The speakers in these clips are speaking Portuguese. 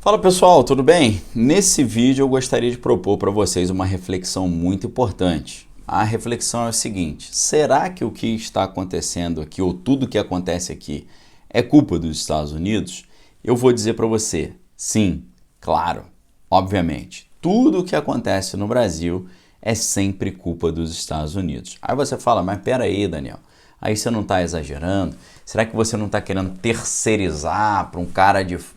Fala pessoal, tudo bem? Nesse vídeo eu gostaria de propor para vocês uma reflexão muito importante. A reflexão é o seguinte: será que o que está acontecendo aqui, ou tudo que acontece aqui, é culpa dos Estados Unidos? Eu vou dizer para você, sim, claro, obviamente. Tudo o que acontece no Brasil é sempre culpa dos Estados Unidos. Aí você fala, mas pera aí, Daniel, aí você não está exagerando? Será que você não está querendo terceirizar para um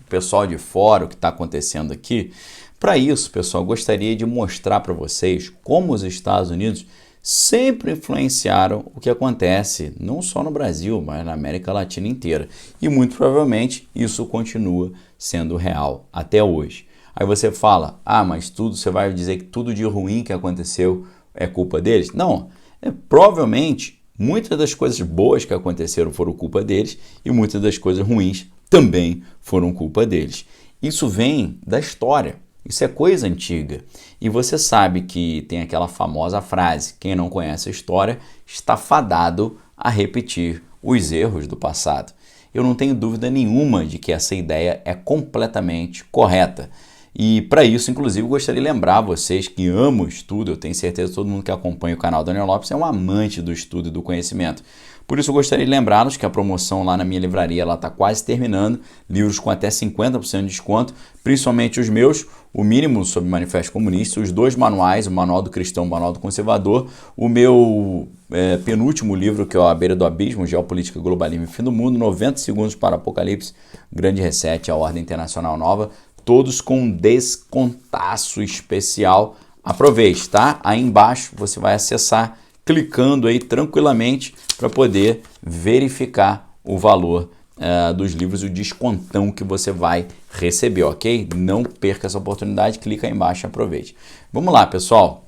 pessoal de fora o que está acontecendo aqui? Para isso, pessoal, gostaria de mostrar para vocês como os Estados Unidos sempre influenciaram o que acontece, não só no Brasil, mas na América Latina inteira. E muito provavelmente isso continua sendo real até hoje. Aí você fala, mas você vai dizer que tudo de ruim que aconteceu é culpa deles? Não, provavelmente muitas das coisas boas que aconteceram foram culpa deles e muitas das coisas ruins também foram culpa deles. Isso vem da história, isso é coisa antiga. E você sabe que tem aquela famosa frase, quem não conhece a história está fadado a repetir os erros do passado. Eu não tenho dúvida nenhuma de que essa ideia é completamente correta. E para isso, inclusive, gostaria de lembrar vocês que amam o estudo, eu tenho certeza que todo mundo que acompanha o canal Daniel Lopes é um amante do estudo e do conhecimento. Por isso, eu gostaria de lembrá-los que a promoção lá na minha livraria está quase terminando, livros com até 50% de desconto, principalmente os meus, o mínimo sobre o Manifesto Comunista, os dois manuais, o Manual do Cristão e o Manual do Conservador, o meu penúltimo livro, que é A Beira do Abismo, Geopolítica, Globalismo e Fim do Mundo, 90 segundos para Apocalipse, Grande Reset, a Ordem Internacional Nova, todos com um descontaço especial. Aproveite, tá? Aí embaixo você vai acessar clicando aí tranquilamente para poder verificar o valor dos livros e o descontão que você vai receber, ok? Não perca essa oportunidade, clica aí embaixo e aproveite. Vamos lá, pessoal.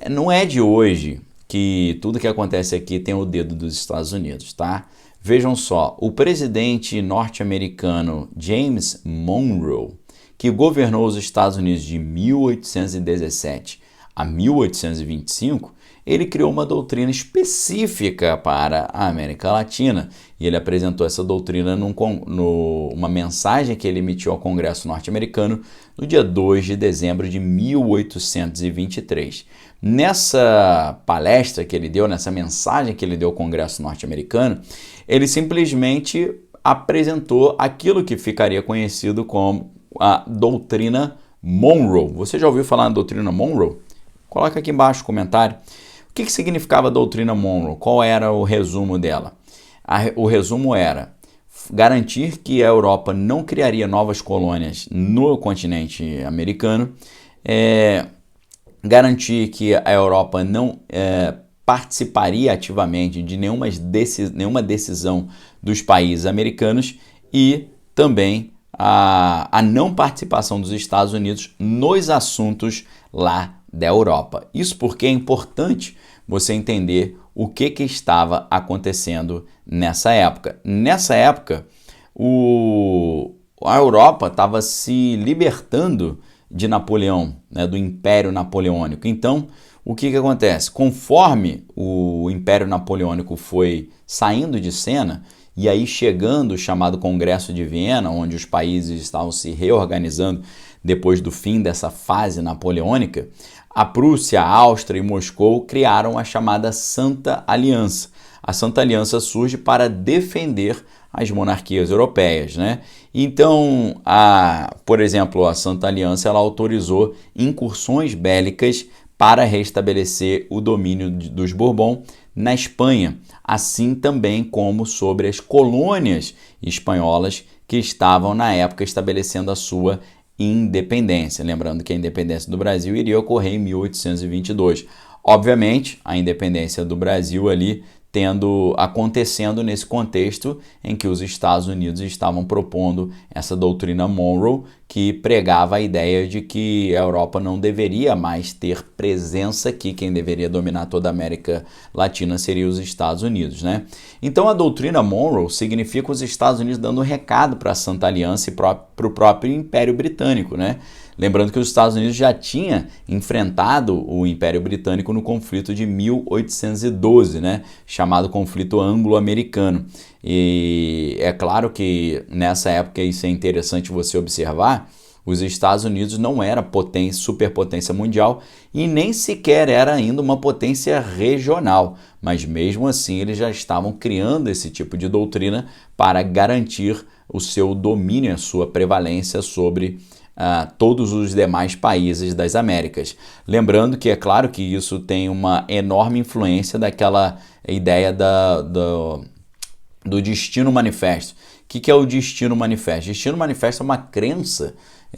Não é de hoje que tudo que acontece aqui tem o dedo dos Estados Unidos, tá? Vejam só, o presidente norte-americano James Monroe, que governou os Estados Unidos de 1817 a 1825, ele criou uma doutrina específica para a América Latina. E ele apresentou essa doutrina numa mensagem que ele emitiu ao Congresso norte-americano no dia 2 de dezembro de 1823. Nessa palestra que ele deu, nessa mensagem que ele deu ao Congresso norte-americano, ele simplesmente apresentou aquilo que ficaria conhecido como a doutrina Monroe. Você já ouviu falar na doutrina Monroe? Coloca aqui embaixo o comentário. O que significava a doutrina Monroe? Qual era o resumo dela? O resumo era garantir que a Europa não criaria novas colônias no continente americano, garantir que a Europa não participaria ativamente de nenhuma decisão dos países americanos e também a não participação dos Estados Unidos nos assuntos lá da Europa. Isso porque é importante você entender o que estava acontecendo nessa época. Nessa época, a Europa estava se libertando de Napoleão, né, do Império Napoleônico. Então, o que acontece? Conforme o Império Napoleônico foi saindo de cena, e aí chegando o chamado Congresso de Viena, onde os países estavam se reorganizando depois do fim dessa fase napoleônica, a Prússia, a Áustria e Moscou criaram a chamada Santa Aliança. A Santa Aliança surge para defender as monarquias europeias, né? Então, por exemplo, a Santa Aliança ela autorizou incursões bélicas para restabelecer o domínio dos Bourbon na Espanha, assim também como sobre as colônias espanholas que estavam na época estabelecendo a sua independência. Lembrando que a independência do Brasil iria ocorrer em 1822. Obviamente, a independência do Brasil ali acontecendo nesse contexto em que os Estados Unidos estavam propondo essa doutrina Monroe, que pregava a ideia de que a Europa não deveria mais ter presença aqui, quem deveria dominar toda a América Latina seria os Estados Unidos, né? Então a doutrina Monroe significa os Estados Unidos dando um recado para a Santa Aliança e para o próprio Império Britânico, né? Lembrando que os Estados Unidos já tinha enfrentado o Império Britânico no conflito de 1812, né? Chamado conflito anglo-americano. E é claro que nessa época isso é interessante você observar, os Estados Unidos não era potência, superpotência mundial e nem sequer era ainda uma potência regional, mas mesmo assim eles já estavam criando esse tipo de doutrina para garantir o seu domínio, a sua prevalência sobre todos os demais países das Américas. Lembrando que é claro que isso tem uma enorme influência daquela ideia do destino manifesto. O que é o destino manifesto? Destino manifesto é uma crença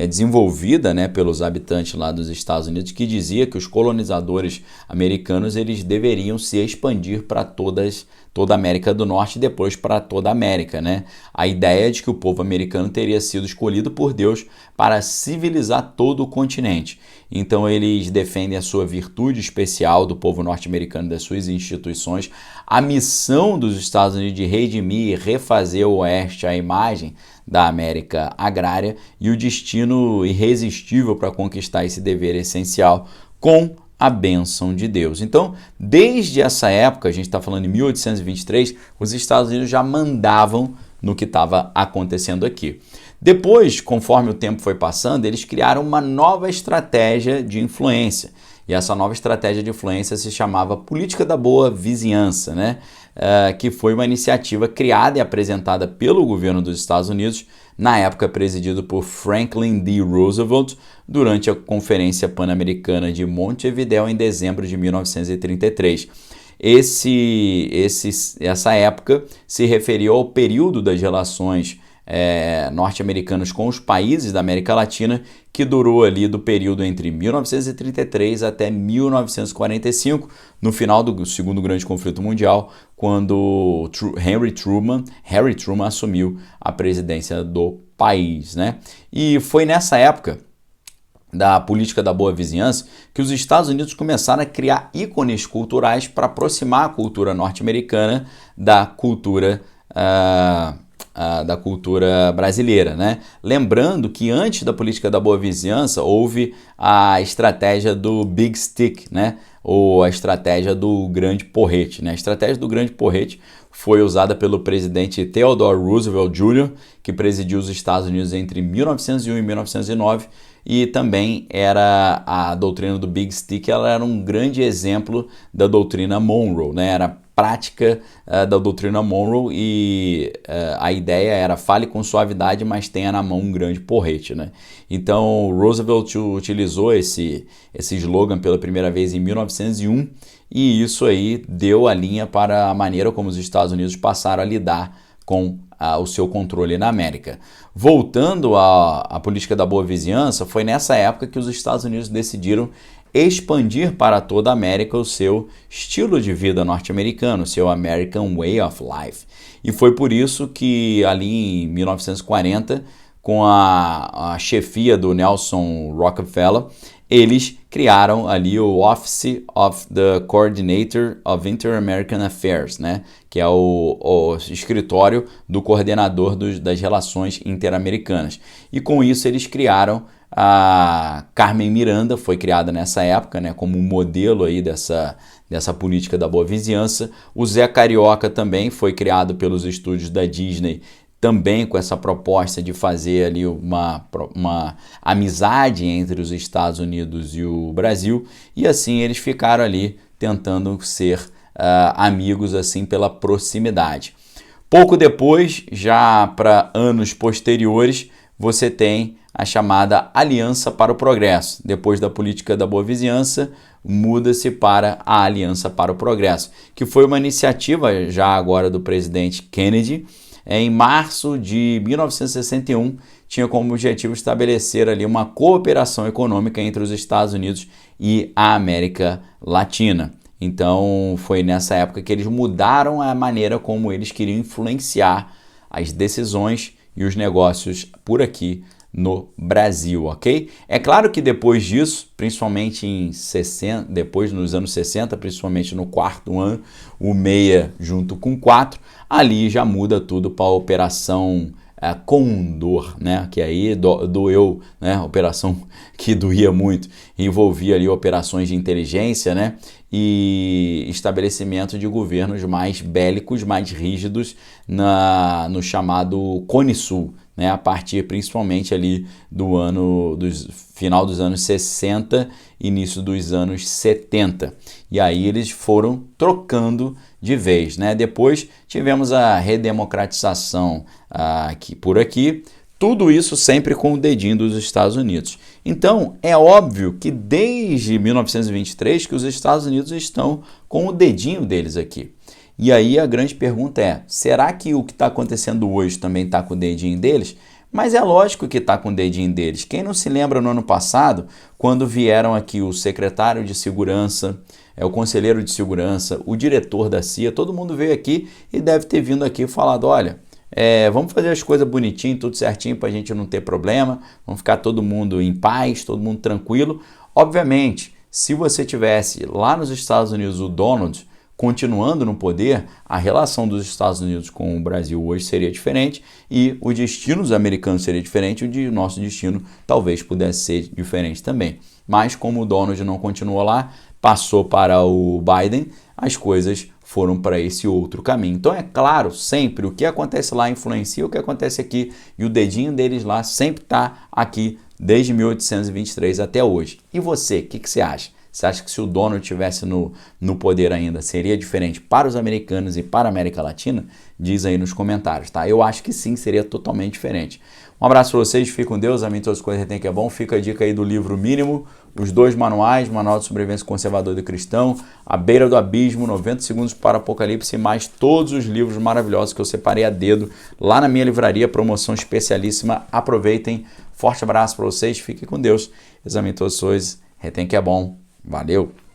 desenvolvida, né, pelos habitantes lá dos Estados Unidos, que dizia que os colonizadores americanos eles deveriam se expandir para toda a América do Norte e depois para toda a América, né? A ideia é de que o povo americano teria sido escolhido por Deus para civilizar todo o continente. Então eles defendem a sua virtude especial do povo norte-americano, das suas instituições, a missão dos Estados Unidos de redimir e refazer o Oeste à imagem da América agrária e o destino irresistível para conquistar esse dever essencial com a bênção de Deus. Então, desde essa época, a gente está falando em 1823, os Estados Unidos já mandavam no que estava acontecendo aqui. Depois, conforme o tempo foi passando, eles criaram uma nova estratégia de influência. E essa nova estratégia de influência se chamava Política da Boa Vizinhança, né? Que foi uma iniciativa criada e apresentada pelo governo dos Estados Unidos, na época presidido por Franklin D. Roosevelt, durante a Conferência Pan-Americana de Montevideo em dezembro de 1933. Essa época se referiu ao período das relações norte-americanos com os países da América Latina, que durou ali do período entre 1933 até 1945, no final do segundo grande conflito mundial, quando Harry Truman assumiu a presidência do país, né? E foi nessa época da política da boa vizinhança que os Estados Unidos começaram a criar ícones culturais para aproximar a cultura norte-americana da cultura brasileira, né? Lembrando que antes da política da boa vizinhança houve a estratégia do Big Stick, né? Ou a estratégia do grande porrete, né? A estratégia do grande porrete foi usada pelo presidente Theodore Roosevelt Jr., que presidiu os Estados Unidos entre 1901 e 1909, e também era a doutrina do Big Stick, ela era um grande exemplo da doutrina Monroe, né? Era prática da doutrina Monroe e a ideia era fale com suavidade, mas tenha na mão um grande porrete, né? Então Roosevelt utilizou esse slogan pela primeira vez em 1901 e isso aí deu a linha para a maneira como os Estados Unidos passaram a lidar com o seu controle na América. Voltando à política da boa vizinhança, foi nessa época que os Estados Unidos decidiram expandir para toda a América o seu estilo de vida norte-americano, o seu American Way of Life. E foi por isso que ali em 1940, com a chefia do Nelson Rockefeller, eles criaram ali o Office of the Coordinator of Inter-American Affairs, né? Que é o escritório do coordenador das relações interamericanas. E com isso eles criaram a Carmen Miranda, foi criada nessa época, né, como um modelo aí dessa política da boa vizinhança. O Zé Carioca também foi criado pelos estúdios da Disney, também com essa proposta de fazer ali uma amizade entre os Estados Unidos e o Brasil, e assim eles ficaram ali tentando ser amigos assim pela proximidade. Pouco depois, já para anos posteriores, você tem a chamada Aliança para o Progresso. Depois da política da boa vizinhança, muda-se para a Aliança para o Progresso, que foi uma iniciativa já agora do presidente Kennedy. Em março de 1961, tinha como objetivo estabelecer ali uma cooperação econômica entre os Estados Unidos e a América Latina. Então, foi nessa época que eles mudaram a maneira como eles queriam influenciar as decisões e os negócios por aqui no Brasil, ok? É claro que depois disso, principalmente depois nos anos 60, principalmente no quarto ano, o 6 junto com o 4, ali já muda tudo para a Operação Condor, né? Que aí doeu, né? Operação que doía muito, envolvia ali operações de inteligência, né? e estabelecimento de governos mais bélicos, mais rígidos no chamado Cone Sul, né, a partir principalmente ali do final dos anos 60, início dos anos 70. E aí eles foram trocando de vez, né? Depois tivemos a redemocratização por aqui, tudo isso sempre com o dedinho dos Estados Unidos. Então, é óbvio que desde 1923 que os Estados Unidos estão com o dedinho deles aqui. E aí a grande pergunta é, será que o que está acontecendo hoje também está com o dedinho deles? Mas é lógico que está com o dedinho deles. Quem não se lembra no ano passado, quando vieram aqui o secretário de segurança, o conselheiro de segurança, o diretor da CIA, todo mundo veio aqui e deve ter vindo aqui e falado, olha, vamos fazer as coisas bonitinho, tudo certinho para a gente não ter problema, vamos ficar todo mundo em paz, todo mundo tranquilo. Obviamente, se você tivesse lá nos Estados Unidos o Donald continuando no poder, a relação dos Estados Unidos com o Brasil hoje seria diferente e o destino dos americanos seria diferente e o nosso destino talvez pudesse ser diferente também. Mas como o Donald não continuou lá, passou para o Biden, as coisas foram para esse outro caminho. Então é claro, sempre o que acontece lá influencia o que acontece aqui e o dedinho deles lá sempre está aqui desde 1823 até hoje. E você, o que você acha? Você acha que se o Donald estivesse no poder ainda, seria diferente para os americanos e para a América Latina? Diz aí nos comentários, tá? Eu acho que sim, seria totalmente diferente. Um abraço para vocês, fiquem com Deus, amém, todas as coisas retém que é bom. Fica a dica aí do livro mínimo, os 2 manuais, Manual de Sobrevivência Conservador e Cristão, A Beira do Abismo, 90 Segundos para o Apocalipse, mais todos os livros maravilhosos que eu separei a dedo lá na minha livraria, promoção especialíssima. Aproveitem, forte abraço para vocês, fiquem com Deus, examine todas as coisas, retém que é bom. Valeu!